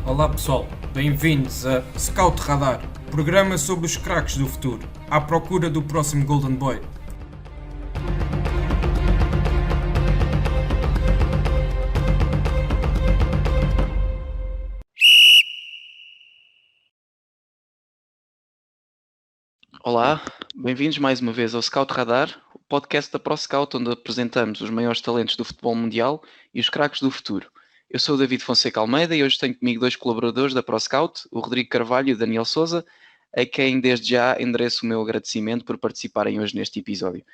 Olá pessoal, bem-vindos a Scout Radar, programa sobre os craques do futuro, à procura do próximo Golden Boy. Olá, bem-vindos mais uma vez ao Scout Radar, o podcast da ProScout, onde apresentamos os maiores talentos do futebol mundial e os craques do futuro. Eu sou o David Fonseca Almeida e hoje tenho comigo dois colaboradores da ProScout, o Rodrigo Carvalho e o Daniel Souza, a quem desde já endereço o meu agradecimento por participarem hoje neste episódio.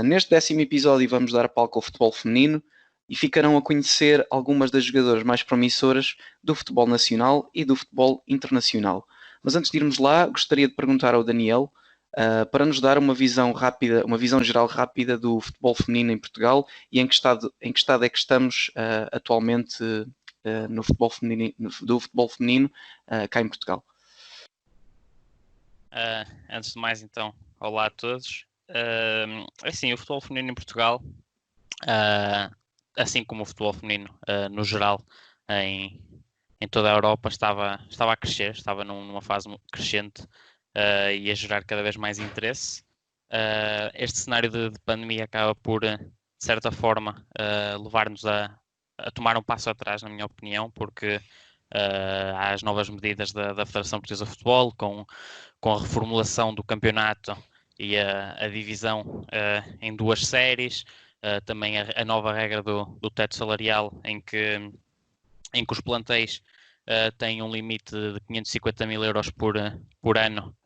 Neste 10º episódio vamos dar palco ao futebol feminino e ficarão a conhecer algumas das jogadoras mais promissoras do futebol nacional e do futebol internacional. Mas antes de irmos lá, gostaria de perguntar ao Daniel para nos dar uma visão rápida, uma visão geral rápida do futebol feminino em Portugal e em que estado é que estamos atualmente no futebol feminino, do futebol feminino cá em Portugal. Antes de mais, então, olá a todos. Assim, o futebol feminino em Portugal, assim como o futebol feminino no geral em toda a Europa, estava a crescer, estava numa fase crescente e a gerar cada vez mais interesse. Este cenário de pandemia acaba por, de certa forma, levar-nos a tomar um passo atrás, na minha opinião, porque há as novas medidas da Federação Portuguesa de Futebol, com a reformulação do campeonato e a divisão em duas séries, também a nova regra do teto salarial, em que os plantéis têm um limite de 550 mil euros por ano.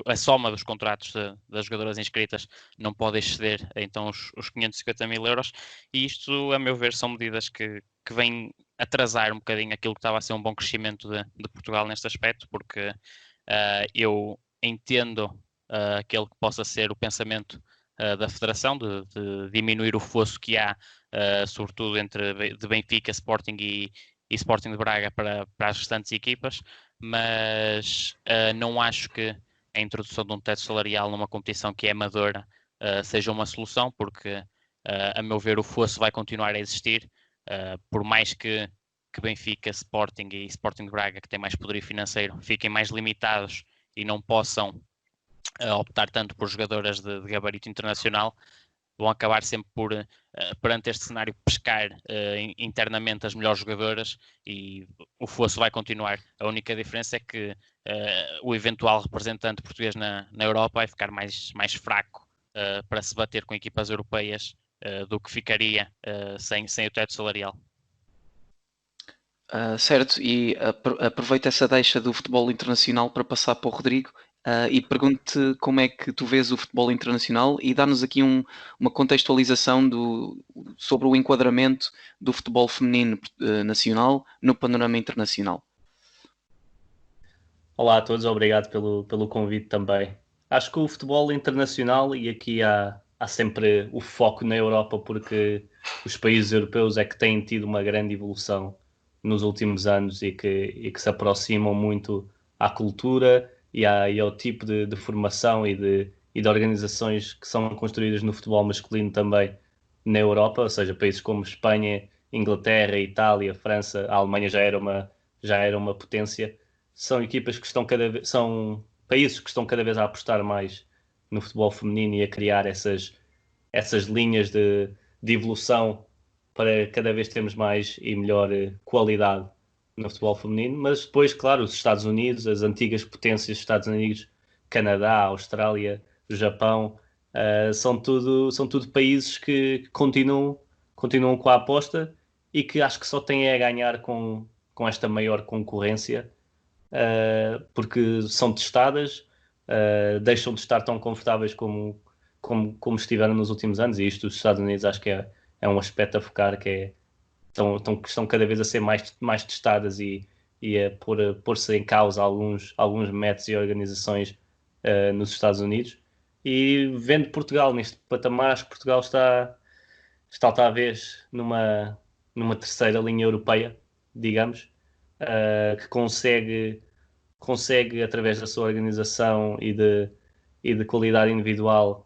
A soma dos contratos das jogadoras inscritas não pode exceder então os 550 mil euros, e isto, a meu ver, são medidas que vêm atrasar um bocadinho aquilo que estava a ser um bom crescimento de Portugal neste aspecto, porque eu entendo aquele que possa ser o pensamento da Federação de diminuir o fosso que há, sobretudo entre de Benfica, Sporting e Sporting de Braga para as restantes equipas, mas não acho que a introdução de um teto salarial numa competição que é amadora seja uma solução, porque a meu ver o fosso vai continuar a existir, por mais que Benfica, Sporting e Sporting de Braga, que têm mais poderio financeiro, fiquem mais limitados e não possam optar tanto por jogadoras de gabarito internacional, vão acabar sempre por, perante este cenário, pescar internamente as melhores jogadoras e o fosso vai continuar. A única diferença é que o eventual representante português na Europa vai ficar mais fraco para se bater com equipas europeias do que ficaria sem o teto salarial. Certo, e aproveito essa deixa do futebol internacional para passar para o Rodrigo e pergunto-te como é que tu vês o futebol internacional e dá-nos aqui uma contextualização sobre o enquadramento do futebol feminino nacional no panorama internacional. Olá a todos, obrigado pelo convite também. Acho que o futebol internacional, e aqui há sempre o foco na Europa, porque os países europeus é que têm tido uma grande evolução nos últimos anos e que se aproximam muito à cultura e ao tipo de formação e de organizações que são construídas no futebol masculino também na Europa, ou seja, países como Espanha, Inglaterra, Itália, França, a Alemanha já era uma potência. São equipas que são países que estão cada vez a apostar mais no futebol feminino e a criar essas linhas de evolução para cada vez termos mais e melhor qualidade no futebol feminino. Mas depois, claro, os Estados Unidos, as antigas potências dos Estados Unidos, Canadá, Austrália, Japão, são tudo países que continuam com a aposta e que acho que só têm a ganhar com esta maior concorrência, porque são testadas, deixam de estar tão confortáveis como estiveram nos últimos anos, e isto dos Estados Unidos acho que é um aspecto a focar, que estão cada vez a ser mais testadas e a pôr-se em causa alguns métodos e organizações nos Estados Unidos. E vendo Portugal neste patamar, acho que Portugal está talvez numa terceira linha europeia, digamos, que consegue, através da sua organização e de qualidade individual,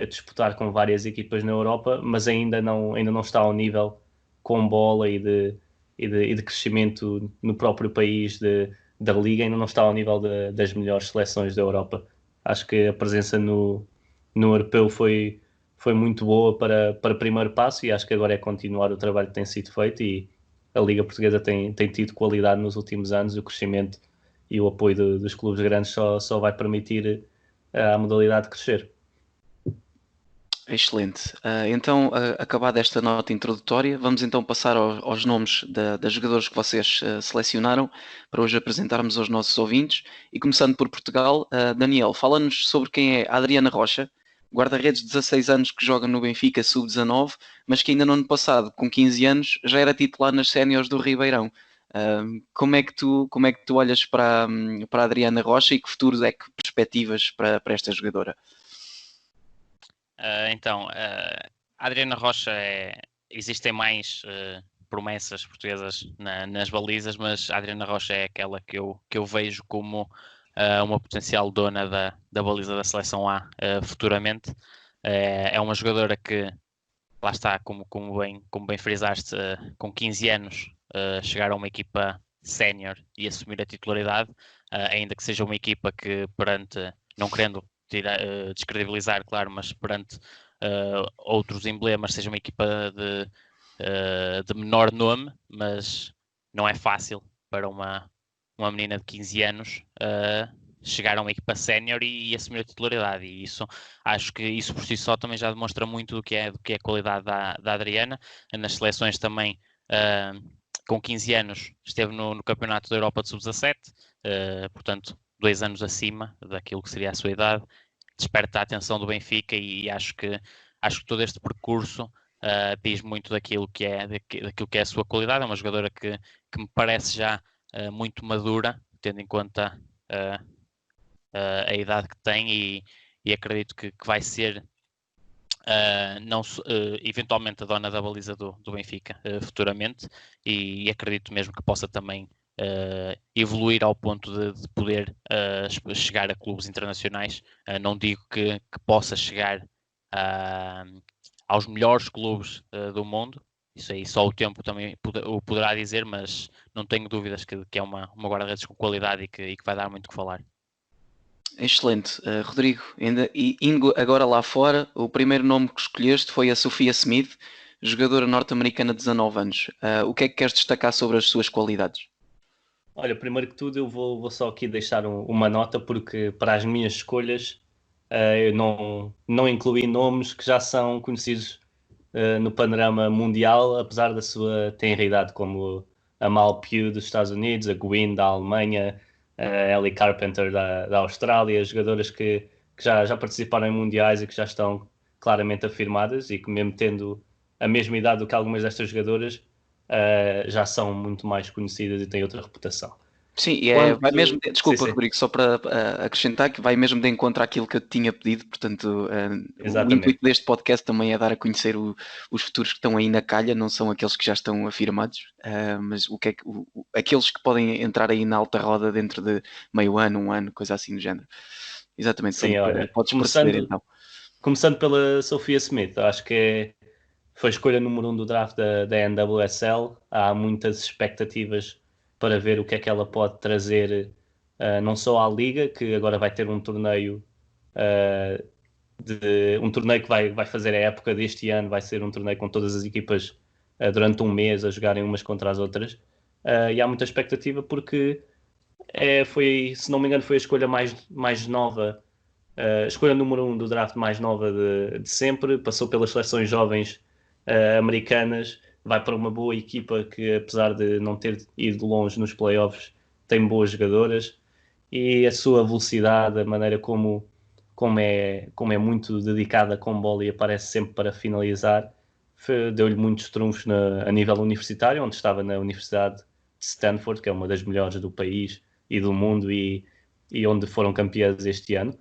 disputar com várias equipas na Europa, mas ainda não está ao nível com bola e e de crescimento no próprio país da Liga, ainda não está ao nível das melhores seleções da Europa. Acho que a presença no Europeu foi muito boa para primeiro passo, e acho que agora é continuar o trabalho que tem sido feito, e a Liga Portuguesa tem tido qualidade nos últimos anos. O crescimento e o apoio dos clubes grandes só vai permitir a modalidade crescer. Excelente. Então, acabada esta nota introdutória, vamos então passar aos nomes das jogadores que vocês selecionaram para hoje apresentarmos aos nossos ouvintes. E começando por Portugal, Daniel, fala-nos sobre quem é a Adriana Rocha, guarda-redes de 16 anos que joga no Benfica Sub-19, mas que ainda no ano passado, com 15 anos, já era titular nas séniores do Ribeirão. Como é que tu olhas para a Adriana Rocha, e que futuros é que perspectivas para esta jogadora? A Adriana Rocha existem mais promessas portuguesas nas balizas, mas a Adriana Rocha é aquela que eu vejo como uma potencial dona da baliza da Seleção A futuramente. É uma jogadora que, lá está, como bem frisaste, com 15 anos chegar a uma equipa sénior e assumir a titularidade, ainda que seja uma equipa que perante, não querendo descredibilizar, claro, mas perante outros emblemas, seja uma equipa de menor nome, mas não é fácil para uma menina de 15 anos chegar a uma equipa sénior e assumir a titularidade, e isso, acho que isso por si só também já demonstra muito do que é a qualidade da Adriana. Nas seleções também, com 15 anos, esteve no Campeonato da Europa de Sub-17, portanto 2 anos acima daquilo que seria a sua idade. Desperta a atenção do Benfica, e acho que todo este percurso diz muito daquilo que é a sua qualidade. É uma jogadora que me parece já muito madura, tendo em conta a idade que tem, e acredito que vai ser eventualmente a dona da baliza do Benfica futuramente, e acredito mesmo que possa também evoluir ao ponto de poder chegar a clubes internacionais. Não digo que possa chegar aos melhores clubes do mundo, isso aí só o tempo também o poderá dizer, mas não tenho dúvidas que é uma guarda-redes com qualidade e que vai dar muito o que falar. Excelente. Rodrigo, indo agora lá fora, o primeiro nome que escolheste foi a Sophia Smith, jogadora norte-americana de 19 anos. O que é que queres destacar sobre as suas qualidades? Olha, primeiro que tudo, eu vou só aqui deixar uma nota, porque para as minhas escolhas eu não incluí nomes que já são conhecidos no panorama mundial, apesar da sua tenra idade, como a Mal Pugh dos Estados Unidos, a Gwyn da Alemanha, a Ellie Carpenter da Austrália, jogadoras que já participaram em mundiais e que já estão claramente afirmadas, e que, mesmo tendo a mesma idade do que algumas destas jogadoras, já são muito mais conhecidas e têm outra reputação. Sim, vai mesmo, desculpa, Sim. Rodrigo, só para acrescentar que vai mesmo de encontro àquilo que eu tinha pedido. Portanto, o intuito deste podcast também é dar a conhecer os futuros que estão aí na calha, não são aqueles que já estão afirmados, mas aqueles que podem entrar aí na alta roda dentro de meio ano, um ano, coisa assim do género. Exatamente, sim, olha, podes proceder então. Começando pela Sophia Smith, acho que foi a escolha número 1 do draft da NWSL. Há muitas expectativas para ver o que é que ela pode trazer, não só à Liga, que agora vai ter um torneio, um torneio que vai fazer a época deste ano, vai ser um torneio com todas as equipas durante um mês a jogarem umas contra as outras, e há muita expectativa porque se não me engano, foi a escolha mais nova, a escolha número 1 do draft mais nova de sempre. Passou pelas seleções jovens americanas, vai para uma boa equipa que, apesar de não ter ido longe nos playoffs, tem boas jogadoras, e a sua velocidade, a maneira como é muito dedicada com bola e aparece sempre para finalizar, deu-lhe muitos trunfos a nível universitário, onde estava na Universidade de Stanford, que é uma das melhores do país e do mundo, e onde foram campeãs este ano.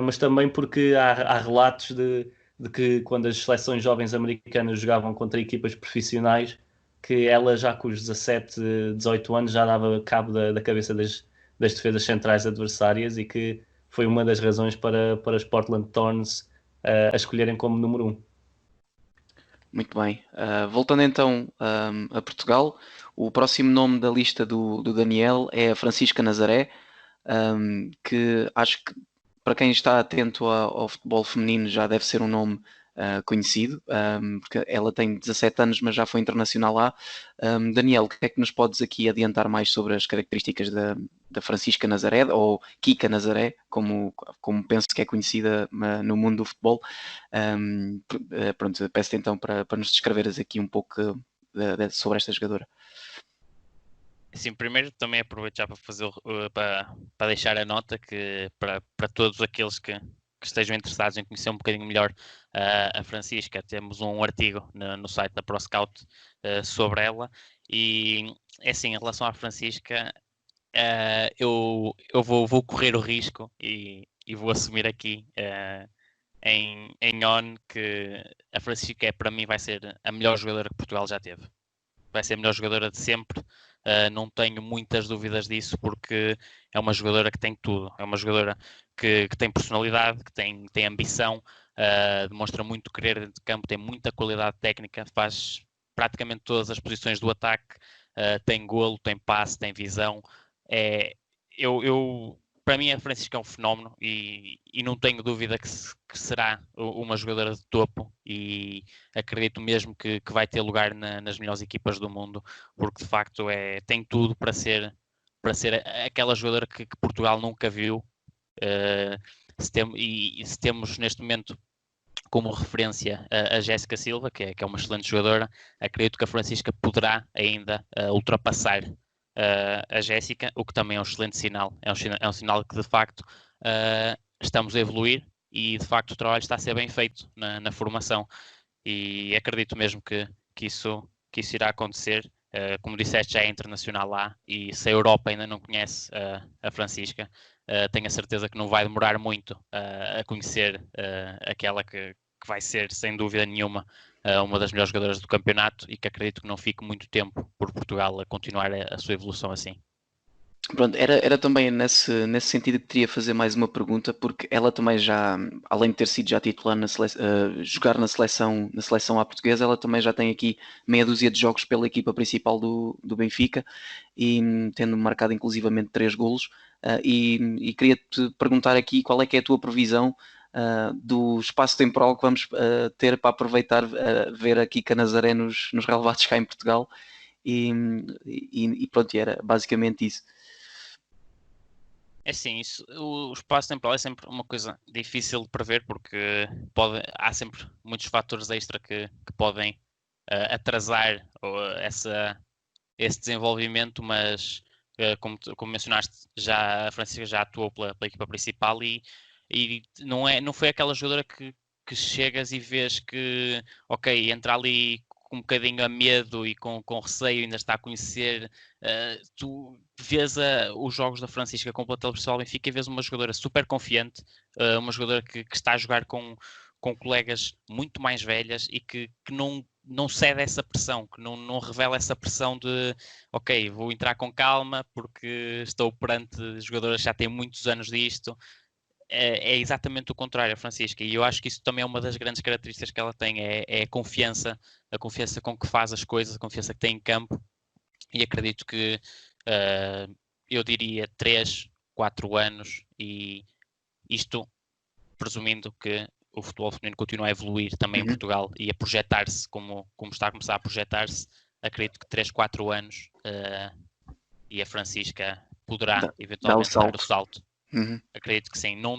Mas também porque há relatos de que, quando as seleções jovens americanas jogavam contra equipas profissionais, que ela, já com os 17, 18 anos, já dava cabo da cabeça das defesas centrais adversárias, e que foi uma das razões para os Portland Thorns a escolherem como número 1. Muito bem. Voltando então a Portugal, o próximo nome da lista do Daniel é a Francisca Nazaré, que acho que para quem está atento ao futebol feminino já deve ser um nome conhecido, porque ela tem 17 anos, mas já foi internacional lá. Daniel, o que é que nos podes aqui adiantar mais sobre as características da Francisca Nazaré, ou Kika Nazaré, como penso que é conhecida no mundo do futebol? Pronto, peço-te então para nos descreveres aqui um pouco sobre esta jogadora. Assim, primeiro também aproveito já para para deixar a nota que para todos aqueles que estejam interessados em conhecer um bocadinho melhor a Francisca, temos um artigo no site da ProScout sobre ela, e é assim, em relação à Francisca, eu vou correr o risco e vou assumir aqui em on que a Francisca para mim vai ser a melhor jogadora que Portugal já teve. Vai ser a melhor jogadora de sempre. Não tenho muitas dúvidas disso, porque é uma jogadora que tem tudo. É uma jogadora que tem personalidade, que tem ambição, demonstra muito querer dentro de campo, tem muita qualidade técnica, faz praticamente todas as posições do ataque, tem golo, tem passe, tem visão. Para mim, a Francisca é um fenómeno e não tenho dúvida que será uma jogadora de topo, e acredito mesmo que vai ter lugar nas melhores equipas do mundo, porque de facto tem tudo para ser aquela jogadora que Portugal nunca viu. Se temos neste momento como referência a Jéssica Silva, que é uma excelente jogadora, acredito que a Francisca poderá ainda ultrapassar a Jéssica, o que também é um excelente sinal. É um sinal que de facto estamos a evoluir e de facto o trabalho está a ser bem feito na formação, e acredito mesmo que isso irá acontecer. Como disseste, já é internacional lá, e se a Europa ainda não conhece a Francisca, tenho a certeza que não vai demorar muito a conhecer aquela que vai ser, sem dúvida nenhuma, uma das melhores jogadoras do campeonato, e que acredito que não fique muito tempo por Portugal a continuar a sua evolução assim. Pronto, era também nesse sentido que queria fazer mais uma pergunta, porque ela também já, além de ter sido já titular jogar na seleção à portuguesa, ela também já tem aqui meia dúzia de jogos pela equipa principal do Benfica, e tendo marcado inclusivamente 3 golos. E queria-te perguntar aqui qual é que é a tua previsão do espaço temporal que vamos ter para aproveitar ver a Kika Nazaré nos relevados cá em Portugal, e pronto, era basicamente isso. É assim, o espaço temporal é sempre uma coisa difícil de prever, porque há sempre muitos fatores extra que podem atrasar esse desenvolvimento, mas como mencionaste, a Francisca já atuou pela equipa principal, e não foi aquela jogadora que chegas e vês que, ok, entra ali com um bocadinho a medo e com receio, ainda está a conhecer. Tu vês os jogos da Francisca com o plantel pessoal do Benfica e vês uma jogadora super confiante, uma jogadora que está a jogar com colegas muito mais velhas, e que não cede essa pressão, que não revela essa pressão de ok, vou entrar com calma porque estou perante jogadoras que já têm muitos anos disto. É exatamente o contrário, a Francisca, e eu acho que isso também é uma das grandes características que ela tem, é a confiança com que faz as coisas, a confiança que tem em campo, e acredito que eu diria 3, 4 anos, e isto presumindo que o futebol feminino continua a evoluir também em Portugal e a projetar-se como está a começar a projetar-se. Acredito que 3, 4 anos e a Francisca poderá eventualmente dar o salto. Acredito que sim. Não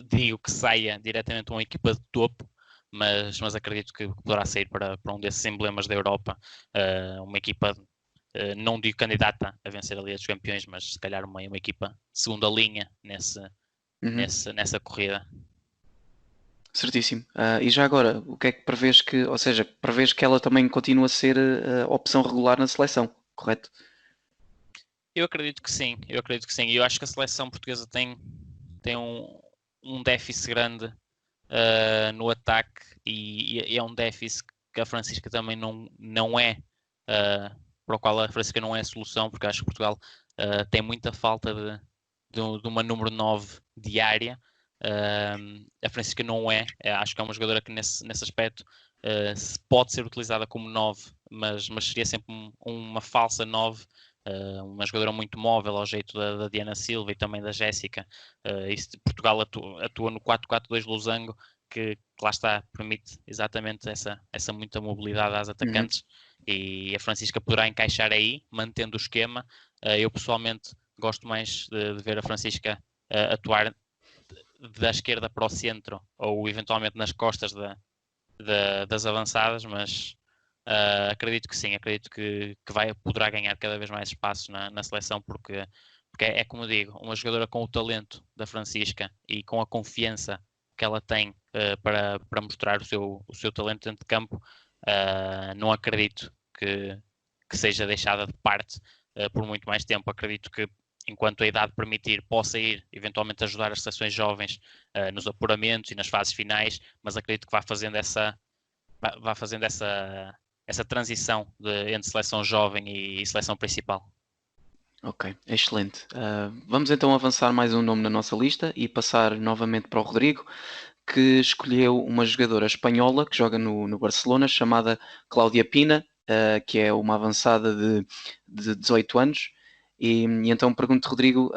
digo que saia diretamente uma equipa de topo, mas acredito que poderá sair para um desses emblemas da Europa, uma equipa, não digo candidata a vencer a Liga dos Campeões, mas se calhar uma equipa de segunda linha nessa corrida. Certíssimo. E já agora, o que é que prevês prevês que ela também continua a ser opção regular na seleção, correto? Eu acredito que sim. Eu acho que a seleção portuguesa tem um déficit grande no ataque, e é um déficit que a Francisca também não é, para o qual a Francisca não é a solução, porque acho que Portugal tem muita falta de uma número 9 diária. A Francisca não acho que é uma jogadora que nesse aspecto pode ser utilizada como 9, mas seria sempre uma falsa 9, uma jogadora muito móvel ao jeito da Diana Silva e também da Jéssica. Portugal atua no 4-4-2 losango, que lá está, permite exatamente essa muita mobilidade às atacantes, e a Francisca poderá encaixar aí, mantendo o esquema. Eu pessoalmente gosto mais de ver a Francisca atuar da esquerda para o centro, ou eventualmente nas costas das avançadas, mas acredito que sim, acredito que poderá ganhar cada vez mais espaço na seleção, porque é como eu digo, uma jogadora com o talento da Francisca e com a confiança que ela tem para mostrar o seu talento dentro de campo, não acredito que seja deixada de parte por muito mais tempo. Acredito que, enquanto a idade permitir, possa ir eventualmente ajudar as seleções jovens nos apuramentos e nas fases finais, mas acredito que vá fazendo essa transição entre seleção jovem e seleção principal. Ok, excelente. Vamos então avançar mais um nome na nossa lista e passar novamente para o Rodrigo, que escolheu uma jogadora espanhola que joga no Barcelona, chamada Cláudia Pina, que é uma avançada de 18 anos. E então pergunto, Rodrigo,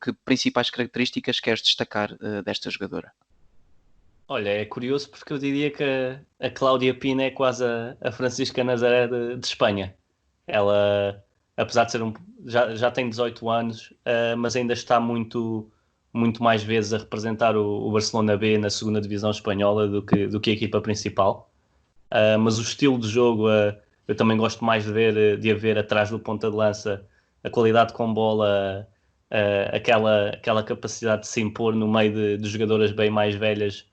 que principais características queres destacar desta jogadora? Olha, é curioso porque eu diria que a Cláudia Pina é quase a Francisca Nazaré de Espanha. Ela, apesar de ser já tem 18 anos, mas ainda está muito mais vezes a representar o Barcelona B na segunda divisão espanhola do que a equipa principal. Mas o estilo de jogo, eu também gosto mais de a ver atrás do ponta de lança, a qualidade com bola, aquela capacidade de se impor no meio de jogadoras bem mais velhas,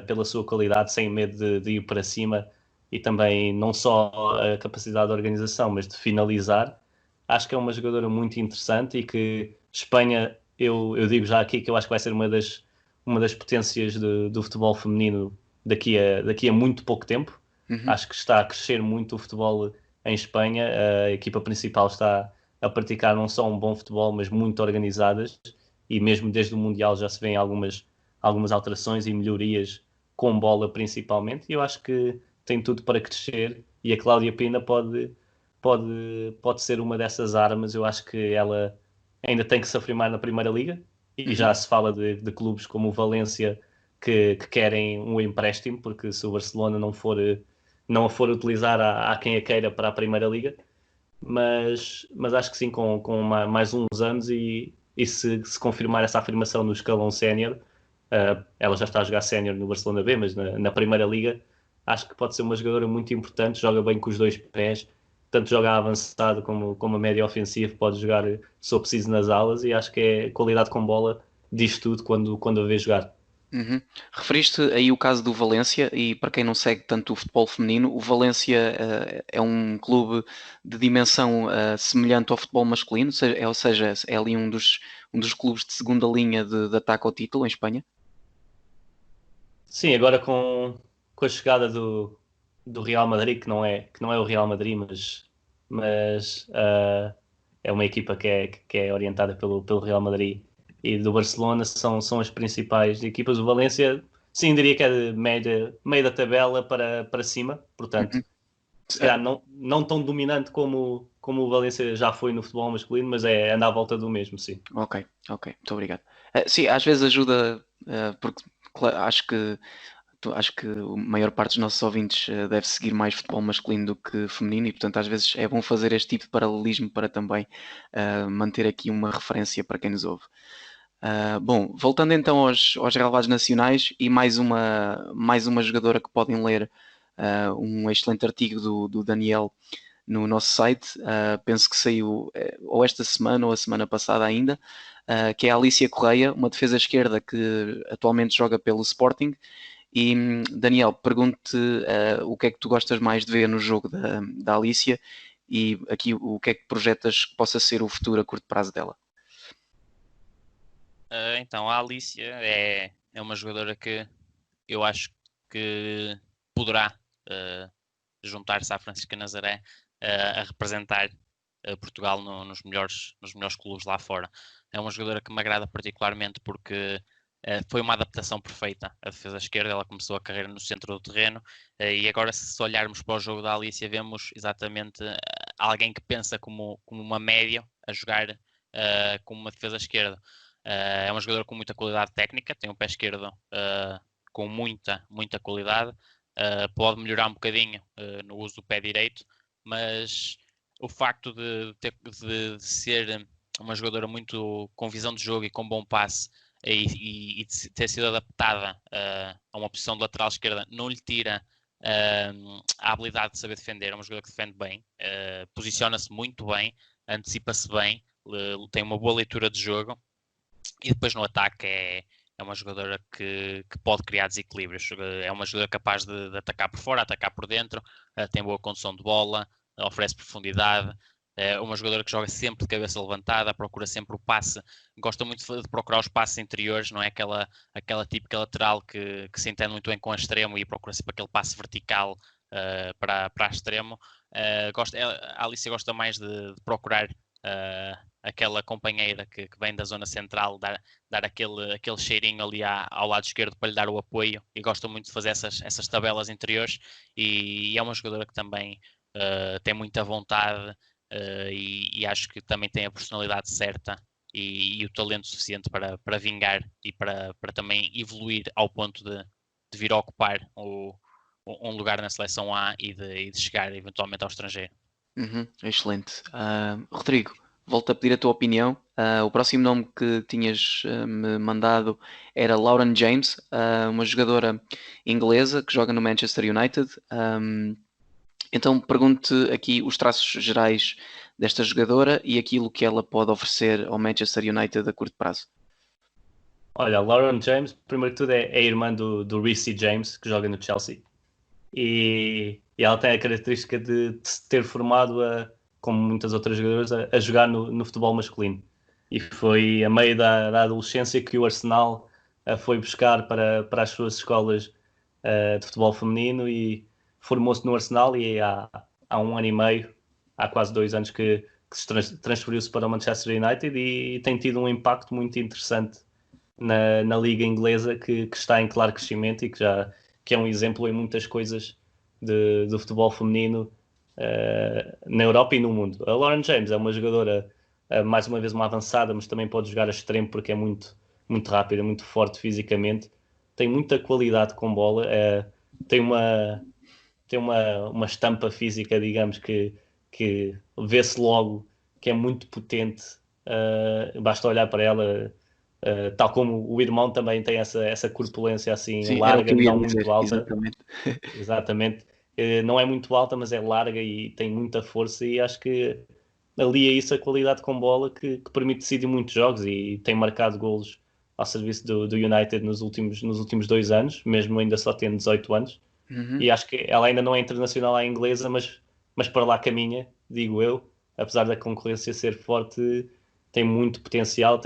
pela sua qualidade, sem medo de ir para cima, e também não só a capacidade de organização, mas de finalizar. Acho que é uma jogadora muito interessante e que Espanha, eu digo já aqui que eu acho que vai ser uma das potências do futebol feminino daqui a muito pouco tempo. Acho que está a crescer muito o futebol em Espanha. A equipa principal está a praticar não só um bom futebol, mas muito organizadas, e mesmo desde o Mundial já se vêem algumas alterações e melhorias com bola principalmente, e eu acho que tem tudo para crescer, e a Cláudia Pina pode ser uma dessas armas. Eu acho que ela ainda tem que se afirmar na Primeira Liga, e já se fala de clubes como o Valência que querem um empréstimo, porque se o Barcelona não a for utilizar, há quem a queira para a Primeira Liga. Mas acho que sim, com mais uns anos, e se confirmar essa afirmação no escalão sénior, ela já está a jogar sénior no Barcelona B, mas na Primeira Liga, acho que pode ser uma jogadora muito importante. Joga bem com os dois pés, tanto joga avançado como a média ofensiva, pode jogar, se for preciso, nas alas, e acho que é qualidade com bola, diz tudo quando a vê jogar. Referiste aí o caso do Valência, e para quem não segue tanto o futebol feminino, o Valência é um clube de dimensão semelhante ao futebol masculino, ou seja, é ali um dos clubes de segunda linha de ataque ao título em Espanha. Sim, agora com a chegada do Real Madrid, que não é o Real Madrid, mas é uma equipa que é orientada pelo Real Madrid, e do Barcelona, são as principais equipas. O Valência, sim, diria que é de meio da tabela para cima, portanto, se calhar não tão dominante como o Valência já foi no futebol masculino, mas anda à volta do mesmo, sim. Ok, muito obrigado. Sim, às vezes ajuda, porque acho que a maior parte dos nossos ouvintes deve seguir mais futebol masculino do que feminino, e portanto às vezes é bom fazer este tipo de paralelismo para também manter aqui uma referência para quem nos ouve. Bom, voltando então aos relevados nacionais, e mais uma jogadora que podem ler um excelente artigo do Daniel no nosso site, penso que saiu ou esta semana ou a semana passada ainda, que é a Alicia Correia, uma defesa esquerda que atualmente joga pelo Sporting. E Daniel, pergunto-te o que é que tu gostas mais de ver no jogo da Alicia, e aqui o que é que projetas que possa ser o futuro a curto prazo dela? Então, a Alicia é uma jogadora que eu acho que poderá juntar-se à Francisca Nazaré a representar Portugal nos melhores clubes lá fora. É uma jogadora que me agrada particularmente porque foi uma adaptação perfeita a defesa esquerda. Ela começou a carreira no centro do terreno e agora, se olharmos para o jogo da Alicia, vemos exatamente alguém que pensa como uma média a jogar como uma defesa esquerda. É uma jogadora com muita qualidade técnica, tem um pé esquerdo com muita qualidade. Pode melhorar um bocadinho no uso do pé direito, mas o facto de ser uma jogadora muito com visão de jogo e com bom passe e de ter sido adaptada a uma posição de lateral esquerda não lhe tira a habilidade de saber defender. É uma jogadora que defende bem, posiciona-se muito bem, antecipa-se bem, tem uma boa leitura de jogo e depois no ataque é uma jogadora que pode criar desequilíbrios. É uma jogadora capaz de atacar por fora, atacar por dentro, tem boa condução de bola, oferece profundidade. É uma jogadora que joga sempre de cabeça levantada, procura sempre o passe, gosta muito de procurar os passes interiores, não é aquela típica lateral que se entende muito bem com a extremo e procura sempre aquele passe vertical para extremo. A Alicia gosta mais de procurar aquela companheira que vem da zona central, dar aquele cheirinho ali ao lado esquerdo para lhe dar o apoio, e gosta muito de fazer essas tabelas interiores, e é uma jogadora que também tem muita vontade e acho que também tem a personalidade certa e o talento suficiente para vingar e para também evoluir ao ponto de vir a ocupar um lugar na seleção A e de chegar eventualmente ao estrangeiro. Excelente. Rodrigo, volto a pedir a tua opinião. O próximo nome que tinhas me mandado era Lauren James, uma jogadora inglesa que joga no Manchester United. Então pergunto-te aqui os traços gerais desta jogadora e aquilo que ela pode oferecer ao Manchester United a curto prazo. Olha, Lauren James, primeiro de tudo, é irmã do Reece James, que joga no Chelsea. E ela tem a característica de se ter formado, como muitas outras jogadoras, a jogar no futebol masculino. E foi a meio da adolescência que o Arsenal foi buscar para as suas escolas de futebol feminino e formou-se no Arsenal, e há 1 ano e meio, há quase 2 anos que se transferiu-se para o Manchester United e tem tido um impacto muito interessante na liga inglesa, que está em claro crescimento e que é um exemplo em muitas coisas do futebol feminino na Europa e no mundo. A Lauren James é uma jogadora, mais uma vez uma avançada, mas também pode jogar a extremo porque é muito, muito rápida, muito forte fisicamente, tem muita qualidade com bola, tem uma estampa física, digamos, que vê-se logo que é muito potente. Basta olhar para ela, tal como o irmão também tem essa corpulência assim. Sim, larga, não dizer, muito alta. exatamente. Exatamente. Não é muito alta, mas é larga e tem muita força, e acho que alia isso a qualidade com bola que permite decidir muitos jogos, e tem marcado golos ao serviço do United nos últimos 2 anos, mesmo ainda só tendo 18 anos. E acho que ela ainda não é internacional à inglesa, mas para lá caminha, digo eu. Apesar da concorrência ser forte, tem muito potencial,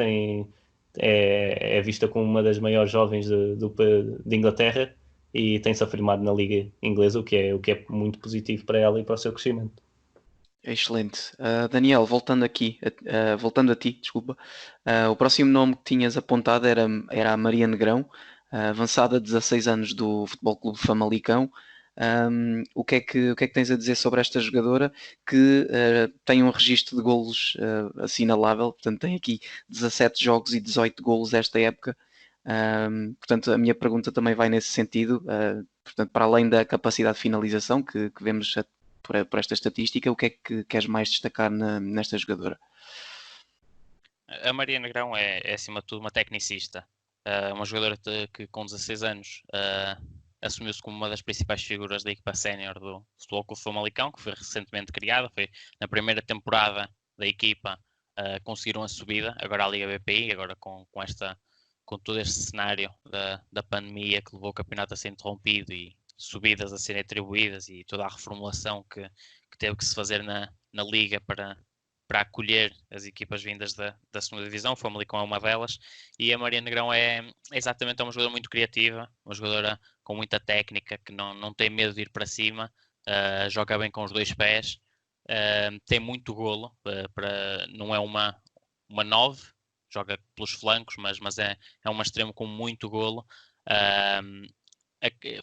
é vista como uma das maiores jovens de Inglaterra, e tem-se afirmado na liga inglesa, o que é muito positivo para ela e para o seu crescimento. Excelente. Daniel, voltando a ti, desculpa. O próximo nome que tinhas apontado era a Maria Negrão, avançada de 16 anos do Futebol Clube Famalicão. O que é que tens a dizer sobre esta jogadora que tem um registro de golos assinalável? Portanto, tem aqui 17 jogos e 18 golos esta época. Portanto, a minha pergunta também vai nesse sentido. Portanto, para além da capacidade de finalização que vemos por esta estatística, o que é que queres mais destacar nesta jogadora? A Maria Negrão é acima de tudo uma tecnicista, uma jogadora que com 16 anos assumiu-se como uma das principais figuras da equipa sénior do Futebol Clube Famalicão, que foi recentemente criada. Foi na primeira temporada da equipa, conseguiram a subida, agora à Liga BPI, agora com todo este cenário da pandemia que levou o campeonato a ser interrompido e subidas a serem atribuídas e toda a reformulação que teve que se fazer na Liga para acolher as equipas vindas da segunda divisão. O Famalicão é uma delas, e a Maria Negrão é exatamente uma jogadora muito criativa, uma jogadora com muita técnica, que não tem medo de ir para cima, joga bem com os 2 pés, tem muito golo, não é uma 9, joga pelos flancos, mas é um extremo com muito golo.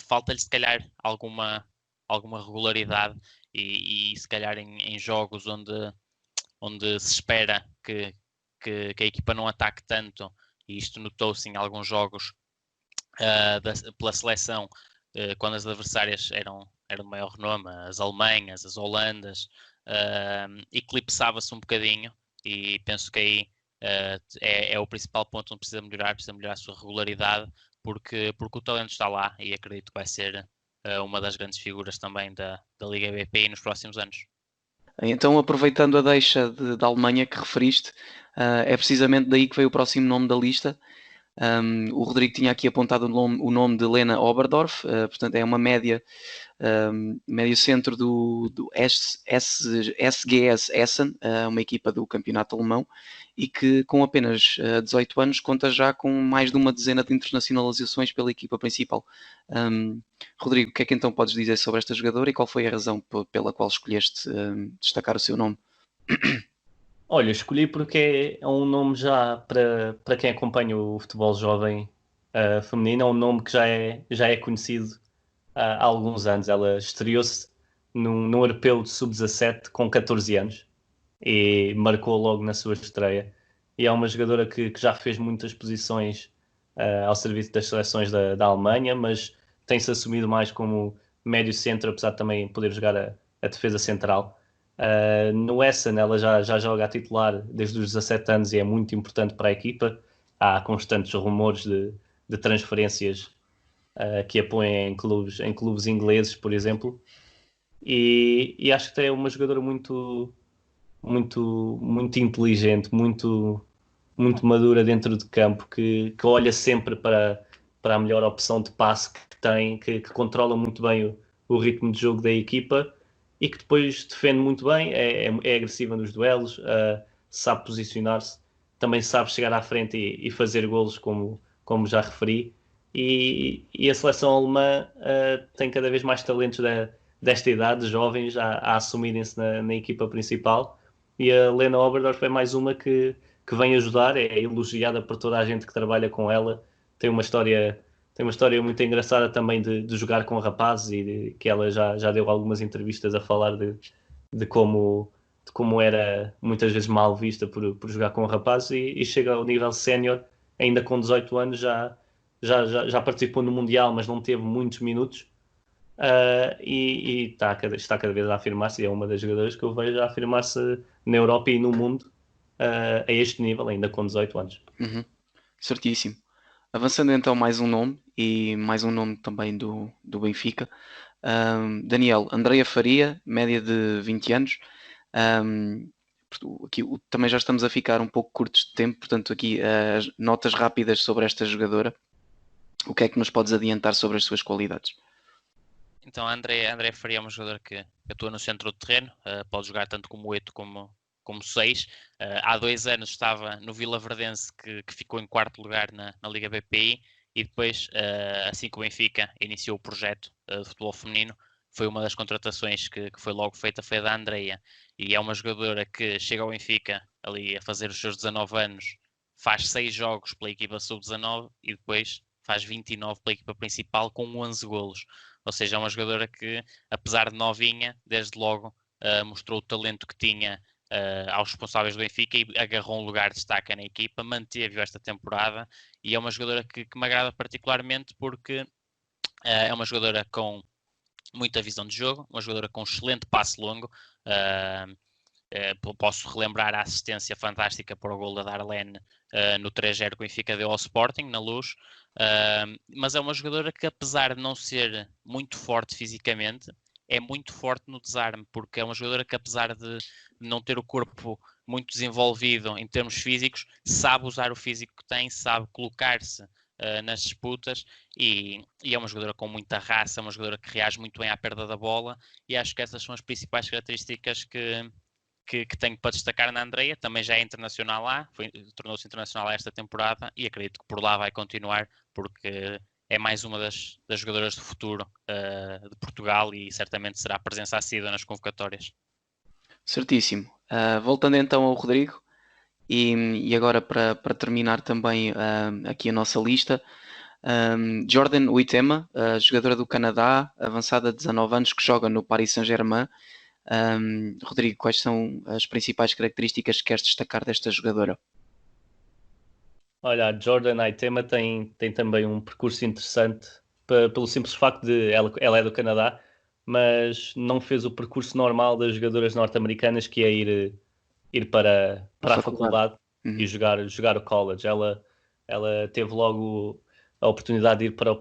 Falta-lhe se calhar alguma regularidade e se calhar em jogos onde se espera que a equipa não ataque tanto, e isto notou-se em alguns jogos pela seleção, quando as adversárias eram de maior renome, as Alemanhas, as Holandas, eclipsava-se um bocadinho, e penso que aí é o principal ponto onde precisa melhorar a sua regularidade, porque o talento está lá, e acredito que vai ser uma das grandes figuras também da Liga BPI nos próximos anos. Então, aproveitando a deixa da Alemanha que referiste, é precisamente daí que veio o próximo nome da lista. O Rodrigo tinha aqui apontado o nome de Lena Oberdorf, portanto é uma médio centro do SGS Essen, uma equipa do campeonato alemão, e que com apenas 18 anos conta já com mais de uma dezena de internacionalizações pela equipa principal. Rodrigo, o que é que então podes dizer sobre esta jogadora e qual foi a razão pela qual escolheste destacar o seu nome? Olha, escolhi porque é um nome já para quem acompanha o futebol jovem feminino, é um nome que já é conhecido há alguns anos. Ela estreou-se num europeu de sub-17 com 14 anos e marcou logo na sua estreia. E é uma jogadora que já fez muitas posições ao serviço das seleções da Alemanha, mas tem-se assumido mais como médio centro, apesar de também poder jogar a defesa central. No Essen ela já joga a titular desde os 17 anos e é muito importante para a equipa. Há constantes rumores de transferências que a põem em clubes ingleses, por exemplo, e acho que é uma jogadora muito inteligente, muito madura dentro de campo, que olha sempre para a melhor opção de passe que tem, que controla muito bem o ritmo de jogo da equipa e que depois defende muito bem, é agressiva nos duelos, sabe posicionar-se, também sabe chegar à frente e fazer golos, como já referi. E a seleção alemã tem cada vez mais talentos desta idade, jovens, a assumirem-se na equipa principal. E a Lena Oberdorf é mais uma que vem ajudar, é elogiada por toda a gente que trabalha com ela. Tem uma história muito engraçada também de jogar com rapazes e que ela já deu algumas entrevistas a falar de como era muitas vezes mal vista por jogar com rapazes e chega ao nível sénior, ainda com 18 anos, já participou no Mundial, mas não teve muitos minutos. E está cada vez a afirmar-se, e é uma das jogadoras que eu vejo a afirmar-se na Europa e no mundo a este nível, ainda com 18 anos. Certíssimo. Avançando então mais um nome, e mais um nome também do Benfica. Daniel, Andreia Faria, média de 20 anos. Aqui também já estamos a ficar um pouco curtos de tempo, portanto aqui as notas rápidas sobre esta jogadora. O que é que nos podes adiantar sobre as suas qualidades? Então, a Andreia Faria é uma jogadora que atua no centro do terreno, pode jogar tanto como 8 como 6. Há 2 anos estava no Vila Verdense, que ficou em 4º lugar na Liga BPI, e depois, assim que o Benfica iniciou o projeto de futebol feminino, foi uma das contratações que foi logo feita, foi a da Andreia. E é uma jogadora que chega ao Benfica ali a fazer os seus 19 anos, faz 6 jogos pela equipa sub-19 e depois faz 29 pela equipa principal com 11 golos. Ou seja, é uma jogadora que, apesar de novinha, desde logo mostrou o talento que tinha aos responsáveis do Benfica e agarrou um lugar de destaque na equipa, manteve-o esta temporada, e é uma jogadora que me agrada particularmente porque é uma jogadora com muita visão de jogo, uma jogadora com excelente passe longo. Posso relembrar a assistência fantástica para o gol da Darlene no 3-0 que o Benfica deu ao Sporting, na Luz. Mas é uma jogadora que, apesar de não ser muito forte fisicamente, é muito forte no desarme, porque é uma jogadora que, apesar de não ter o corpo muito desenvolvido em termos físicos, sabe usar o físico que tem, sabe colocar-se nas disputas, e é uma jogadora com muita raça, uma jogadora que reage muito bem à perda da bola, e acho que essas são as principais características que tenho para destacar na Andreia. Também já é internacional lá, tornou-se internacional esta temporada, e acredito que por lá vai continuar, porque é mais uma das jogadoras do futuro de Portugal, e certamente será presença assídua nas convocatórias. Certíssimo. Voltando então ao Rodrigo, E agora, para terminar também aqui a nossa lista, Jordan Huitema, jogadora do Canadá, avançada de 19 anos, que joga no Paris Saint-Germain. Rodrigo, quais são as principais características que queres destacar desta jogadora? Olha, a Jordan Aitema tem também um percurso interessante pelo simples facto de ela é do Canadá, mas não fez o percurso normal das jogadoras norte-americanas, que é ir A para a faculdade. faculdade e Uhum. jogar o college. Ela teve logo a oportunidade de ir para o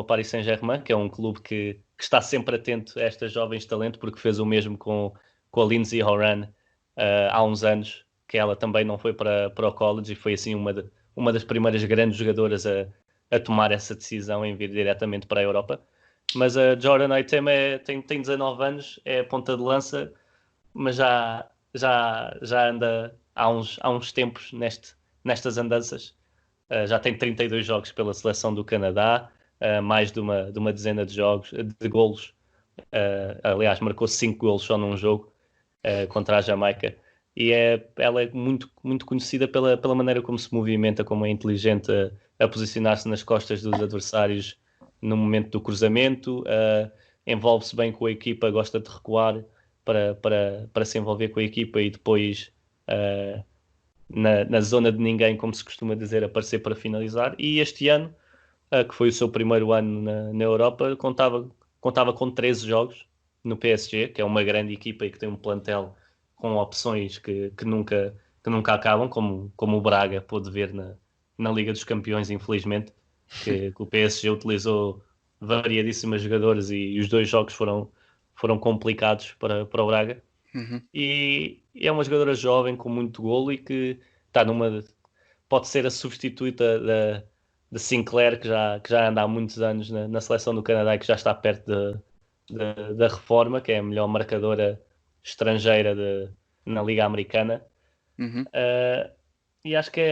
Paris Saint-Germain, que é um clube que está sempre atento a estas jovens talento, porque fez o mesmo com a Lindsay Horan há uns anos, que ela também não foi para o college e foi assim uma das primeiras grandes jogadoras a tomar essa decisão em vir diretamente para a Europa. Mas a Jordan Aitem tem 19 anos, é ponta de lança, mas já anda há uns tempos nestas andanças. Já tem 32 jogos pela seleção do Canadá, mais de uma dezena de jogos, de golos. Aliás, marcou 5 golos só num jogo contra a Jamaica. Ela é muito conhecida pela maneira como se movimenta, como é inteligente a posicionar-se nas costas dos adversários no momento do cruzamento, envolve-se bem com a equipa, gosta de recuar para se envolver com a equipa e depois na zona de ninguém, como se costuma dizer, aparecer para finalizar. E este ano, que foi o seu primeiro ano na Europa, contava com 13 jogos no PSG, que é uma grande equipa e que tem um plantel com opções que nunca acabam, como o Braga pôde ver na Liga dos Campeões, infelizmente, que o PSG utilizou variadíssimas jogadoras e os dois jogos foram complicados para o Braga. Uhum. E é uma jogadora jovem com muito golo e que está pode ser a substituta da Sinclair, que já anda há muitos anos na seleção do Canadá e que já está perto da reforma, que é a melhor marcadora estrangeira na Liga Americana. Uhum. E acho que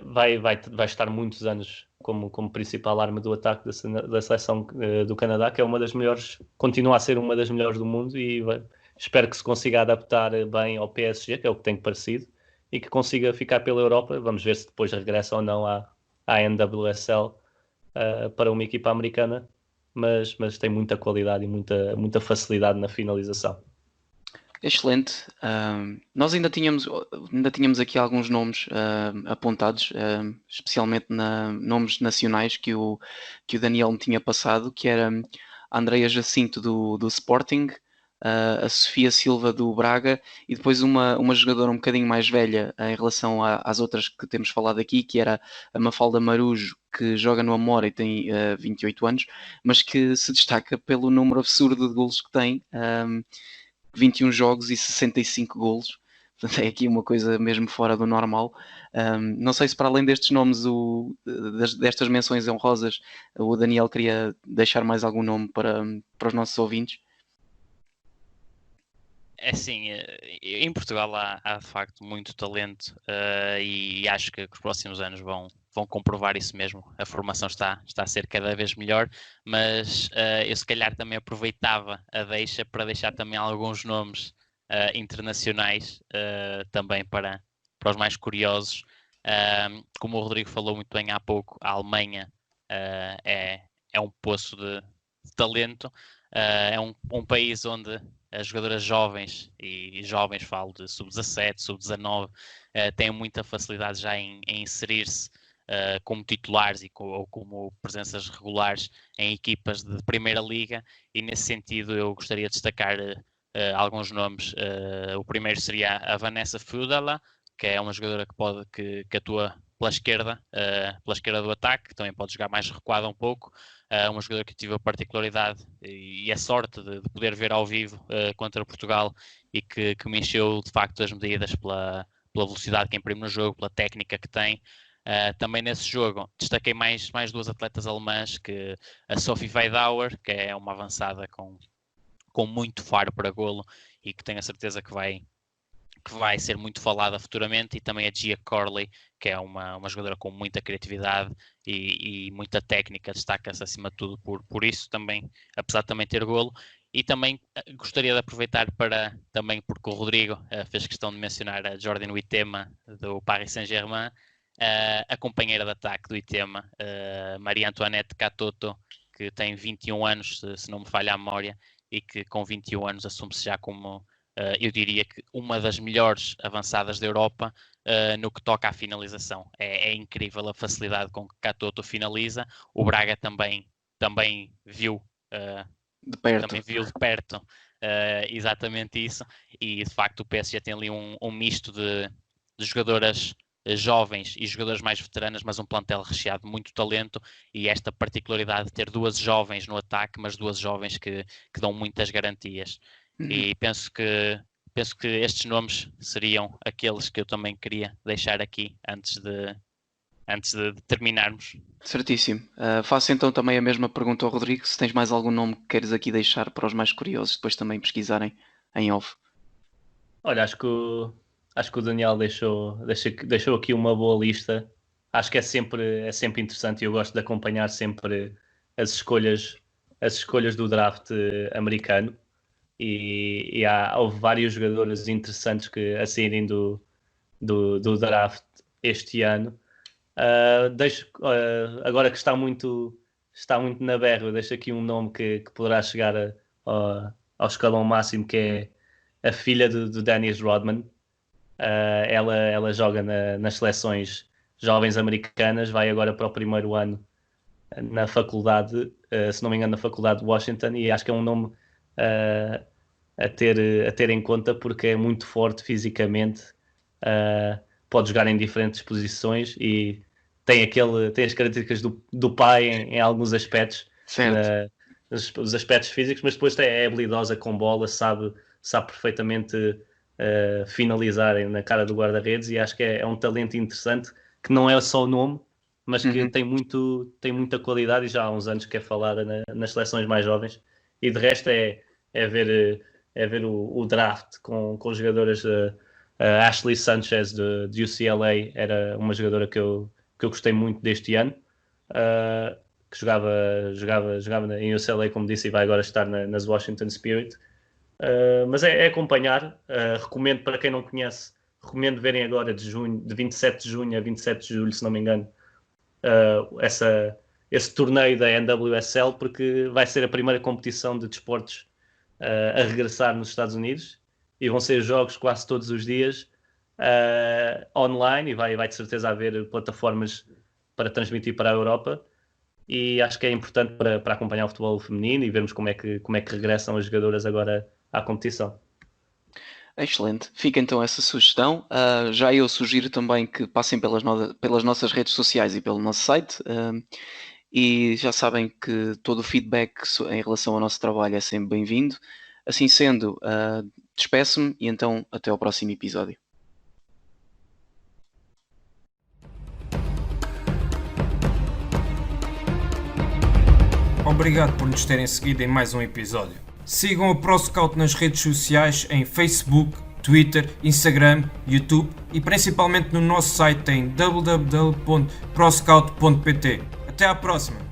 vai estar muitos anos como principal arma do ataque da seleção do Canadá, que é uma das melhores, continua a ser uma das melhores do mundo e espero que se consiga adaptar bem ao PSG, que é o que tem parecido, e que consiga ficar pela Europa. Vamos ver se depois regressa ou não à NWSL para uma equipa americana, mas tem muita qualidade e muita facilidade na finalização. Excelente. Nós ainda tínhamos aqui alguns nomes apontados, especialmente nomes nacionais que o Daniel me tinha passado, que era a Andreia Jacinto do Sporting, a Sofia Silva do Braga e depois uma jogadora um bocadinho mais velha em relação às outras que temos falado aqui, que era a Mafalda Marujo, que joga no Amora e tem 28 anos, mas que se destaca pelo número absurdo de golos que tem. 21 jogos e 65 golos. Portanto, é aqui uma coisa mesmo fora do normal. Não sei se para além destes nomes, destas menções honrosas, o Daniel queria deixar mais algum nome para os nossos ouvintes. É assim, em Portugal há de facto muito talento e acho que os próximos anos vão comprovar isso mesmo. A formação está a ser cada vez melhor, mas eu se calhar também aproveitava a deixa para deixar também alguns nomes internacionais também para os mais curiosos. Como o Rodrigo falou muito bem há pouco, a Alemanha é um poço de talento. É um país onde as jogadoras jovens, e jovens falo de sub-17, sub-19, têm muita facilidade já em inserir-se como titulares ou como presenças regulares em equipas de primeira liga, e nesse sentido eu gostaria de destacar alguns nomes. O primeiro seria a Vanessa Fudala, que é uma jogadora que atua pela esquerda do ataque, também pode jogar mais recuada um pouco. Uma jogadora que tive a particularidade e a sorte de poder ver ao vivo contra Portugal e que me encheu de facto as medidas pela velocidade que imprime no jogo, pela técnica que tem. Também nesse jogo destaquei mais duas atletas alemãs, que a Sophie Weidauer, que é uma avançada com muito faro para golo e que tenho a certeza que vai ser muito falada futuramente, e também a Gia Corley, que é uma jogadora com muita criatividade e muita técnica, destaca-se acima de tudo por isso também, apesar de também ter golo. E também gostaria de aproveitar para, também porque o Rodrigo fez questão de mencionar a Jordan Huitema do Paris Saint-Germain, a companheira de ataque do Huitema, Maria Antoinette Katoto, que tem 21 anos, se não me falha a memória, e que com 21 anos assume-se já como, eu diria que uma das melhores avançadas da Europa no que toca à finalização. É incrível a facilidade com que Katoto finaliza. O Braga também viu De perto. Também viu de perto exatamente isso, e de facto o PSG tem ali um misto de jogadoras jovens e jogadoras mais veteranas, mas um plantel recheado de muito talento, e esta particularidade de ter duas jovens no ataque, mas duas jovens que dão muitas garantias. E penso que estes nomes seriam aqueles que eu também queria deixar aqui antes de terminarmos. Certíssimo. Faço então também a mesma pergunta ao Rodrigo, se tens mais algum nome que queres aqui deixar para os mais curiosos depois também pesquisarem em off. Olha, acho que o Daniel deixou aqui uma boa lista. Acho que é sempre interessante, e eu gosto de acompanhar sempre as escolhas do draft americano, e houve vários jogadores interessantes a saírem do draft este ano. Agora que está muito na berra, deixo aqui um nome que poderá chegar ao escalão máximo, que é a filha do Dennis Rodman. Ela joga nas seleções jovens americanas, vai agora para o primeiro ano na faculdade, se não me engano, na faculdade de Washington, e acho que é um nome a ter em conta, porque é muito forte fisicamente, pode jogar em diferentes posições e tem as características do pai em alguns aspectos, Certo. os aspectos físicos, mas depois é habilidosa com bola, sabe perfeitamente finalizar na cara do guarda-redes, e acho que é um talento interessante, que não é só o nome, mas que tem muita qualidade, e já há uns anos que é falada nas seleções mais jovens. E de resto é ver o draft com jogadoras. Ashley Sanchez de UCLA era uma jogadora que eu gostei muito deste ano, que jogava em UCLA, como disse, e vai agora estar nas Washington Spirit. Mas é acompanhar. Recomendo, para quem não conhece, recomendo verem agora de 27 de junho a 27 de julho, se não me engano, esse torneio da NWSL, porque vai ser a primeira competição de desportos a regressar nos Estados Unidos, e vão ser jogos quase todos os dias online, e vai de certeza haver plataformas para transmitir para a Europa, e acho que é importante para acompanhar o futebol feminino e vermos como é que regressam as jogadoras agora à competição. Excelente. Fica então essa sugestão. Já eu sugiro também que passem pelas nossas redes sociais e pelo nosso site. E já sabem que todo o feedback em relação ao nosso trabalho é sempre bem-vindo. Assim sendo, despeço-me e então até ao próximo episódio. Obrigado por nos terem seguido em mais um episódio. Sigam a ProScout nas redes sociais em Facebook, Twitter, Instagram, YouTube e principalmente no nosso site em www.proscout.pt. Até à próxima!